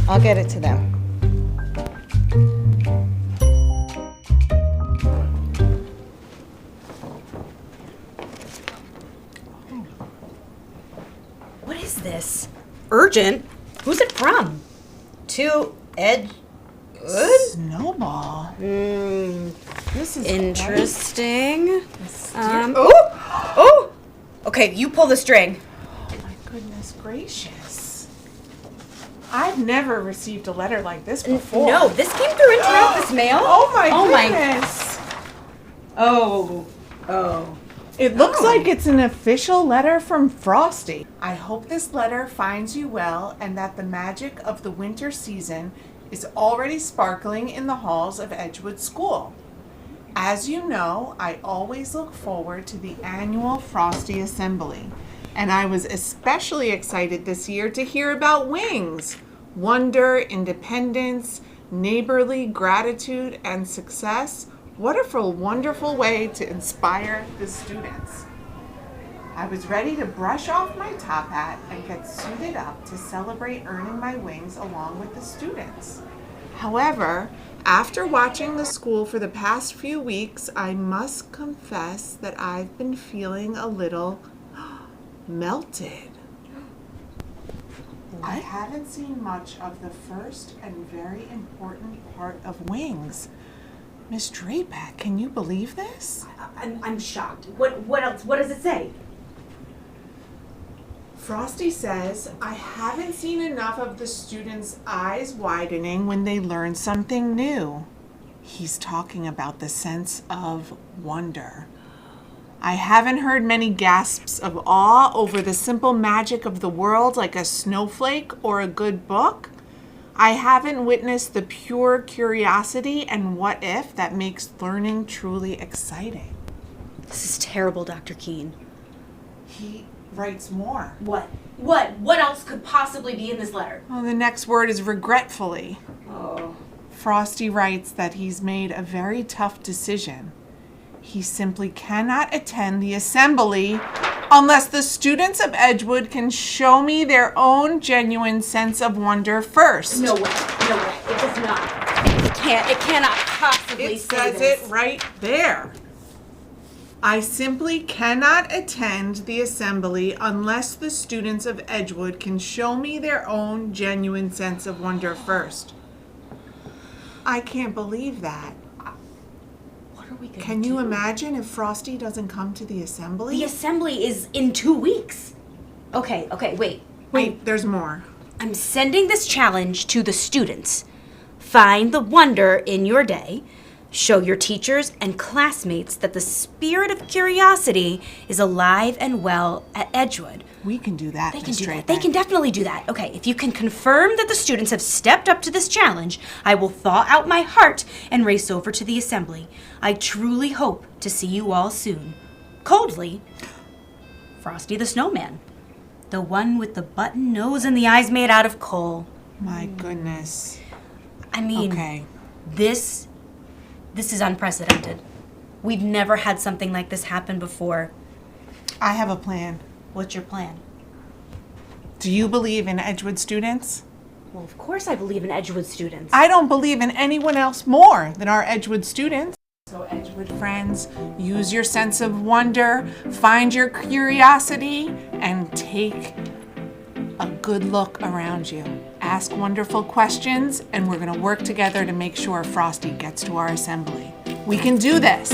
I'll get it to them. What is this? Urgent? Who's it from? To Edgewood? Snowball. This is Interesting. Oh! Okay, you pull the string. Oh my goodness gracious. I've never received a letter like this before. No, this came through Interoffice mail. Oh my Oh my- goodness. Oh. It looks like it's an official letter from Frosty. I hope this letter finds you well and that the magic of the winter season is already sparkling in the halls of Edgewood School. As you know, I always look forward to the annual Frosty Assembly, and I was especially excited this year to hear about wings, wonder, independence, neighborly gratitude, and success. What a wonderful way to inspire the students. I was ready to brush off my top hat and get suited up to celebrate earning my wings along with the students. However, after watching the school for the past few weeks, I must confess that I've been feeling a little melted. I haven't seen much of the first and very important part of wings. Miss Drapack, can you believe this? I'm shocked. What else? What does it say? Frosty says, I haven't seen enough of the students' eyes widening when they learn something new. He's talking about the sense of wonder. I haven't heard many gasps of awe over the simple magic of the world like a snowflake or a good book. I haven't witnessed the pure curiosity and what if that makes learning truly exciting. This is terrible, Dr. Keene. He writes more. What? What else could possibly be in this letter? Well, the next word is regretfully. Oh. Frosty writes that he's made a very tough decision. He simply cannot attend the assembly unless the students of Edgewood can show me their own genuine sense of wonder first. No way. It does not. It cannot possibly It say says this. it right there. I simply cannot attend the assembly unless the students of Edgewood can show me their own genuine sense of wonder first. I can't believe that. What are we gonna Can do? you imagine if Frosty doesn't come to the assembly? The assembly is in 2 weeks. Okay, wait. Wait, there's more. I'm sending this challenge to the students. Find the wonder in your day. Show your teachers and classmates that the spirit of curiosity is alive and well at Edgewood. We can do that. They can Miss do that. Drapack. They can definitely do that. Okay, if you can confirm that the students have stepped up to this challenge, I will thaw out my heart and race over to the assembly. I truly hope to see you all soon. Coldly, Frosty the Snowman. The one with the button nose and the eyes made out of coal. My goodness. I mean, Okay. This is unprecedented. We've never had something like this happen before. I have a plan. What's your plan? Do you believe in Edgewood students? Well, of course I believe in Edgewood students. I don't believe in anyone else more than our Edgewood students. So Edgewood friends, use your sense of wonder, find your curiosity, and take a good look around you. Ask wonderful questions, and we're going to work together to make sure Frosty gets to our assembly. We can do this.